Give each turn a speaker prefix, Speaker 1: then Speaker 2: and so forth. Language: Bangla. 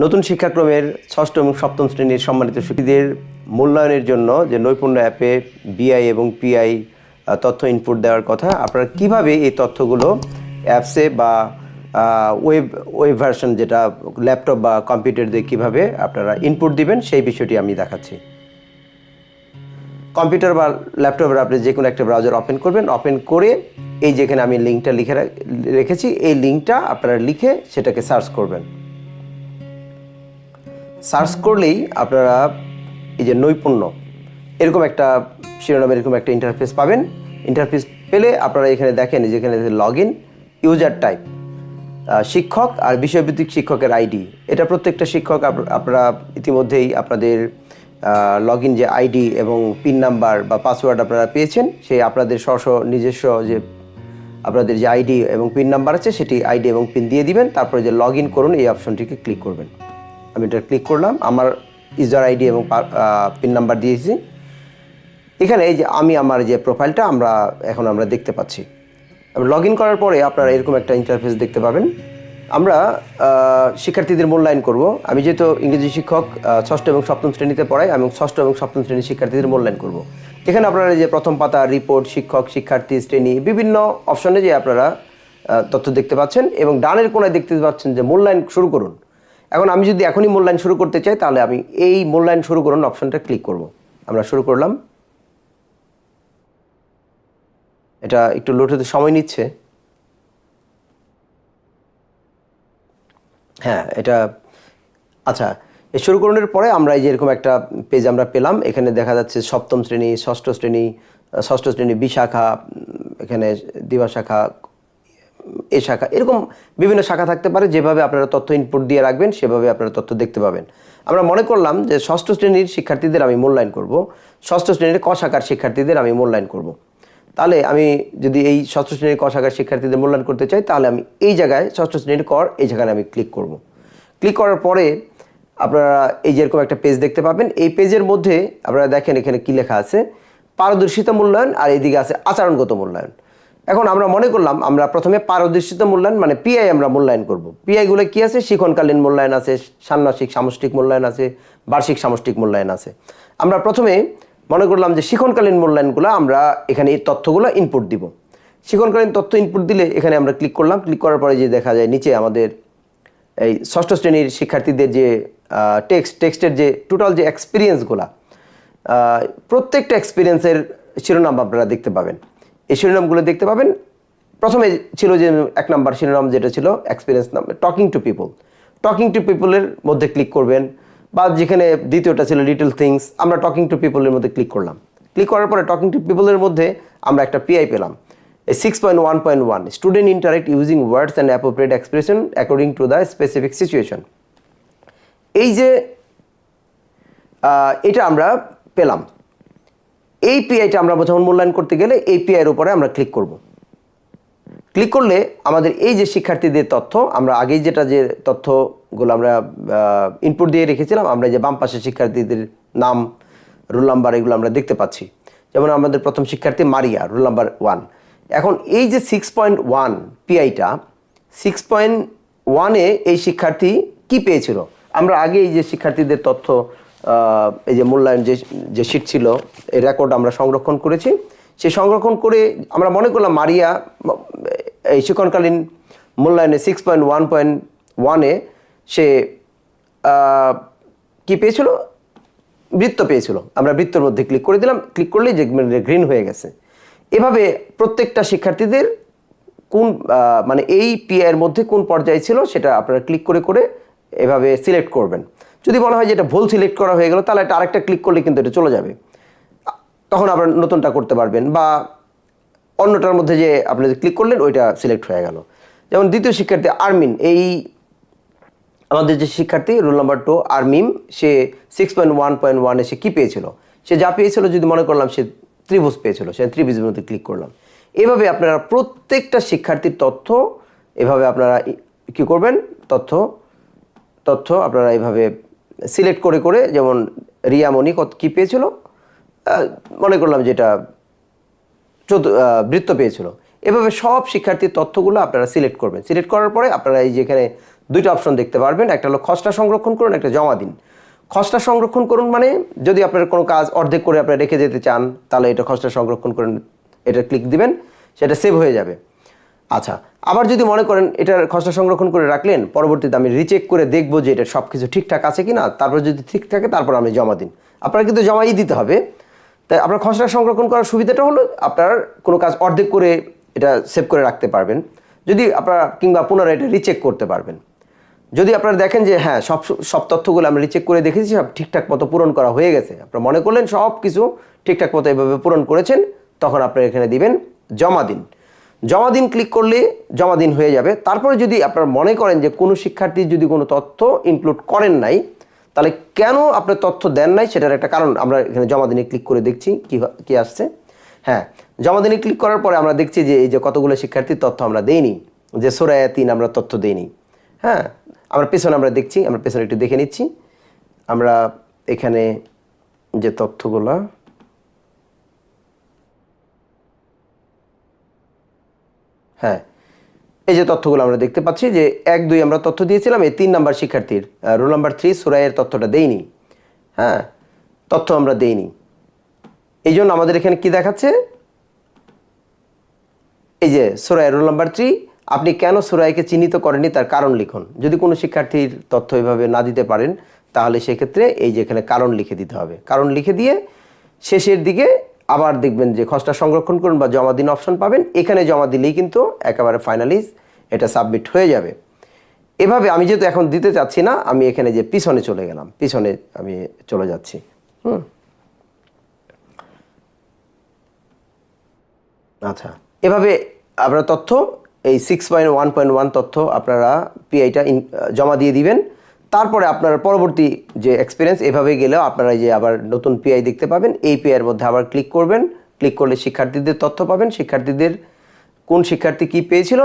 Speaker 1: নতুন শিক্ষাক্রমের ষষ্ঠ এবং সপ্তম শ্রেণীর সম্মানিত শিক্ষার্থীদের মূল্যায়নের জন্য যে নৈপুণ্য অ্যাপে বিআই এবং পিআই তথ্য ইনপুট দেওয়ার কথা, আপনারা কিভাবে এই তথ্যগুলো অ্যাপসে বা ওয়েব ভার্সন যেটা ল্যাপটপ বা কম্পিউটার দিয়ে কীভাবে আপনারা ইনপুট দিবেন সেই বিষয়টি আমি দেখাচ্ছি। কম্পিউটার বা ল্যাপটপের আপনি যে কোনো একটা ব্রাউজার ওপেন করবেন, ওপেন করে এই যেখানে আমি লিঙ্কটা লিখে রেখেছি এই লিঙ্কটা আপনারা লিখে সেটাকে সার্চ করবেন। সার্চ করলেই আপনারা এই যে নৈপুণ্য এরকম একটা শিরোনামে এরকম একটা ইন্টারফেস পাবেন। ইন্টারফেস পেলে আপনারা এখানে দেখেন যেখানে লগ ইন, ইউজার টাইপ, শিক্ষক আর বিষয়ভিত্তিক শিক্ষকের আইডি। এটা প্রত্যেকটা শিক্ষক আপনারা ইতিমধ্যেই আপনাদের লগ ইন যে আইডি এবং পিন নাম্বার বা পাসওয়ার্ড আপনারা পেয়েছেন, সেই আপনাদের নিজস্ব যে আপনাদের যে আইডি এবং পিন নাম্বার আছে সেটি আইডি এবং পিন দিয়ে দিবেন। তারপরে যে লগ ইন করুন এই অপশনটিকে ক্লিক করবেন। আমি এটা ক্লিক করলাম, আমার ইউজার আইডি এবং পিন নাম্বার দিয়েছি। এখানে এই যে আমি আমার যে প্রোফাইলটা আমরা দেখতে পাচ্ছি। লগ ইন করার পরে আপনারা এরকম একটা ইন্টারফেস দেখতে পাবেন। আমরা শিক্ষার্থীদের মূল্যায়ন করব। আমি যেহেতু ইংরেজি শিক্ষক ষষ্ঠ এবং সপ্তম শ্রেণীতে পড়াই, আমি ষষ্ঠ এবং সপ্তম শ্রেণীর শিক্ষার্থীদের মূল্যায়ন করব। এখানে আপনারা যে প্রথম পাতা, রিপোর্ট, শিক্ষক, শিক্ষার্থী, শ্রেণী, বিভিন্ন অপশনে যে আপনারা তথ্য দেখতে পাচ্ছেন এবং ডানের কোণায় দেখতে পাচ্ছেন যে মূল্যায়ন শুরু করুন। এখন আমি যদি এখনই মূল্যায়ন শুরু করতে চাই তাহলে আমি এই মূল্যায়ন শুরু করুন অপশনটা ক্লিক করব। আমরা শুরু করলাম। এটা একটু লোড হতে সময় নিচ্ছে। হ্যাঁ, এটা আচ্ছা, এই শুরু করানোর পরে আমরা এই যে এরকম একটা পেজ আমরা পেলাম। এখানে দেখা যাচ্ছে সপ্তম শ্রেণী, ষষ্ঠ শ্রেণী বি শাখা, এখানে দিবা শাখা, এ শাখা, এরকম বিভিন্ন শাখা থাকতে পারে। যেভাবে আপনারা তথ্য ইনপুট দিয়ে রাখবেন সেভাবে আপনারা তথ্য দেখতে পাবেন। আমরা মনে করলাম যে ষষ্ঠ শ্রেণীর শিক্ষার্থীদের আমি মূল্যায়ন করব, ষষ্ঠ শ্রেণীর ক শাখার শিক্ষার্থীদের আমি মূল্যায়ন করব। তাহলে আমি যদি এই ষষ্ঠ শ্রেণীর ক শাখার শিক্ষার্থীদের মূল্যায়ন করতে চাই তাহলে আমি এই জায়গায় ষষ্ঠ শ্রেণীর কর এই জায়গায় আমি ক্লিক করব। ক্লিক করার পরে আপনারা এই যে এরকম একটা পেজ দেখতে পাবেন। এই পেজের মধ্যে আপনারা দেখেন এখানে কী লেখা আছে, পারদর্শিতা মূল্যায়ন, আর এইদিকে আছে আচরণগত মূল্যায়ন। এখন আমরা মনে করলাম আমরা প্রথমে পারদর্শিতা মূল্যায়ন মানে পিআই আমরা মূল্যায়ন করব। পিআইগুলো কী আছে? শিক্ষণকালীন মূল্যায়ন আছে, ষান্মাসিক সামষ্টিক মূল্যায়ন আছে, বার্ষিক সামষ্টিক মূল্যায়ন আছে। আমরা প্রথমে মনে করলাম যে শিক্ষণকালীন মূল্যায়নগুলো আমরা এখানে এই তথ্যগুলো ইনপুট দিব। শিক্ষণকালীন তথ্য ইনপুট দিলে এখানে আমরা ক্লিক করলাম। ক্লিক করার পরে যে দেখা যায় নিচে আমাদের এই ষষ্ঠ শ্রেণীর শিক্ষার্থীদের যে টেক্সটের যে টোটাল যে এক্সপিরিয়েন্সগুলো, প্রত্যেকটা এক্সপিরিয়েন্সের শিরোনাম আপনারা দেখতে পাবেন। এই শিরোনামগুলো দেখতে পাবেন। প্রথমে ছিল যে 1 নম্বর শিরোনাম যেটা ছিল experience number, talking to people. Talking to পিপলের মধ্যে ক্লিক করবেন, বা যেখানে দ্বিতীয়টা ছিল লিটল থিংস, আমরা টকিং টু পিপলের মধ্যে ক্লিক করলাম। ক্লিক করার পরে টকিং টু পিপলের মধ্যে আমরা একটা পিআই পেলাম, 6.1.1 student interact using words and appropriate expression according to the specific situation. এই যে এটা আমরা পেলাম। এই পিআইটা আমরা যখন মূল্যায়ন করতে গেলে এই পিআইয়ের উপরে আমরা ক্লিক করব। ক্লিক করলে আমাদের এই যে শিক্ষার্থীদের তথ্য, আমরা আগেই যে তথ্যগুলো আমরা ইনপুট দিয়ে রেখেছিলাম, আমরা যে বাম পাশে শিক্ষার্থীদের নাম, রোল নাম্বার, এগুলো আমরা দেখতে পাচ্ছি। যেমন আমাদের প্রথম শিক্ষার্থী মারিয়া, রোল নাম্বার 1। এখন এই যে 6.1 পিআইটা, 6.1-এ এই শিক্ষার্থী কি পেয়েছিল? আমরা আগে এই যে শিক্ষার্থীদের তথ্য, এই যে মূল্যায়ন যে শিট ছিল, এই রেকর্ড আমরা সংরক্ষণ করেছি। সেই সংরক্ষণ করে আমরা মনে করলাম মারিয়া এই শিক্ষণকালীন মূল্যায়নে 6.1.1-এ সে কি পেয়েছিল? বৃত্ত পেয়েছিল। আমরা বৃত্তর মধ্যে ক্লিক করে দিলাম। ক্লিক করলেই যে গ্রিন হয়ে গেছে। এভাবে প্রত্যেকটা শিক্ষার্থীদের কোন মানে এই পিআইয়ের মধ্যে কোন পর্যায়ে ছিল সেটা আপনারা ক্লিক করে করে এভাবে সিলেক্ট করবেন। যদি মনে হয় যে এটা ভুল সিলেক্ট করা হয়ে গেল তাহলে এটা আরেকটা ক্লিক করলে কিন্তু এটা চলে যাবে, তখন আপনারা নতুনটা করতে পারবেন, বা অন্যটার মধ্যে যে আপনি ক্লিক করলেন ওইটা সিলেক্ট হয়ে গেল। যেমন দ্বিতীয় শিক্ষার্থী আরমিন, এই আমাদের যে শিক্ষার্থী রোল নাম্বার 2 আরমিম, সে 6.1.1-এ সে কী পেয়েছিল? সে যা পেয়েছিল, যদি মনে করলাম সে ত্রিভুজ পেয়েছিল, সে ত্রিভুজের মধ্যে ক্লিক করলাম। এভাবে আপনারা প্রত্যেকটা শিক্ষার্থীর তথ্য এভাবে আপনারা কী করবেন, তথ্য আপনারা এভাবে সিলেক্ট করে করে, যেমন রিয়ামণি কী পেয়েছিল, মনে করলাম যেটা বৃত্ত পেয়েছিল। এভাবে সব শিক্ষার্থীর তথ্যগুলো আপনারা সিলেক্ট করবেন। সিলেক্ট করার পরে আপনারা এই যেখানে দুইটা অপশন দেখতে পারবেন, একটা হলো খসড়া সংরক্ষণ করুন, একটা জমা দিন। খসড়া সংরক্ষণ করুন মানে যদি আপনার কোনো কাজ অর্ধেক করে আপনি রেখে যেতে চান তাহলে এটা খসড়া সংরক্ষণ করুন, এটা ক্লিক দিবেন, সেটা সেভ হয়ে যাবে। আচ্ছা, আবার যদি মনে করেন এটার খসড়া সংরক্ষণ করে রাখলেন, পরবর্তীতে আমি রিচেক করে দেখবো যে এটা সব কিছু ঠিকঠাক আছে কি না, তারপর যদি ঠিক থাকে তারপর আমি জমা দিন। আপনার কিন্তু জমাই দিতে হবে। তাই আপনার খসড়া সংরক্ষণ করার সুবিধাটা হলো আপনার কোনো কাজ অর্ধেক করে এটা সেভ করে রাখতে পারবেন, যদি আপনারা কিংবা পুনরায় এটা রিচেক করতে পারবেন। যদি আপনারা দেখেন যে হ্যাঁ সব তথ্যগুলো আমরা রিচেক করে দেখেছি সব ঠিকঠাক মতো পূরণ করা হয়ে গেছে, আপনারা মনে করলেন সব কিছু ঠিকঠাক মতো এভাবে পূরণ করেছেন, তখন আপনারা এখানে দিবেন জমা দিন। জমা দিন ক্লিক করলে জমা দিন হয়ে যাবে। তারপরে যদি আপনারা মনে করেন যে কোনো শিক্ষার্থী যদি কোনো তথ্য ইনক্লুড করেন নাই, তাহলে কেন আপনার তথ্য দেন নাই সেটার একটা কারণ আমরা এখানে জমা দিনে ক্লিক করে দেখছি কি আসছে। হ্যাঁ, জমা দিনে ক্লিক করার পরে আমরা দেখছি যে এই যে কতগুলো শিক্ষার্থীর তথ্য আমরা দেইনি, যে সূরা ৩ আমরা তথ্য দেইনি। হ্যাঁ, আমরা পেছনে আমরা দেখছি, আমরা পেছনে একটু দেখে নিচ্ছি। আমরা এখানে যে তথ্যগুলো, হ্যাঁ এই যে তথ্যগুলো আমরা দেখতে পাচ্ছি যে ১, ২ আমরা তথ্য দিয়েছিলাম, এই ৩ নাম্বার শিক্ষার্থীর রোল নাম্বার 3 সূরা এর তথ্যটা দেইনি। হ্যাঁ, তথ্য আমরা দেইনি, এই জন্য আমাদের এখানে কি দেখাচ্ছে, এই যে সূরা এর রোল নাম্বার 3, আপনি কেন সূরা একে চিহ্নিত করেননি তার কারণ লিখুন। যদি কোনো শিক্ষার্থীর তথ্য এভাবে না দিতে পারেন তাহলে সেক্ষেত্রে এই যে এখানে কারণ লিখে দিতে হবে। কারণ লিখে দিয়ে শেষের দিকে আবার দেখবেন যে খসড়া সংরক্ষণ করুন বা জমা দিন অপশন পাবেন, এখানে জমা দিলেই কিন্তু একেবারে ফাইনালিজ এটা সাবমিট হয়ে যাবে। এভাবে আমি যেহেতু এখন দিতে চাচ্ছি না, আমি এখানে যে পিছনে চলে গেলাম, পিছনে আমি চলে যাচ্ছি। আচ্ছা, এভাবে আপনারা তথ্য এই 6.1.1 তথ্য আপনারা পিআইটা জমা দিয়ে দিবেন। তারপরে আপনার পরবর্তী যে এক্সপিরিয়েন্স এভাবে গেলেও আপনারা যে আবার নতুন পিআই দেখতে পাবেন, এই পিআইয়ের মধ্যে আবার ক্লিক করবেন, ক্লিক করলে শিক্ষার্থীদের তথ্য পাবেন, শিক্ষার্থীদের কোন শিক্ষার্থী কি পেয়েছিল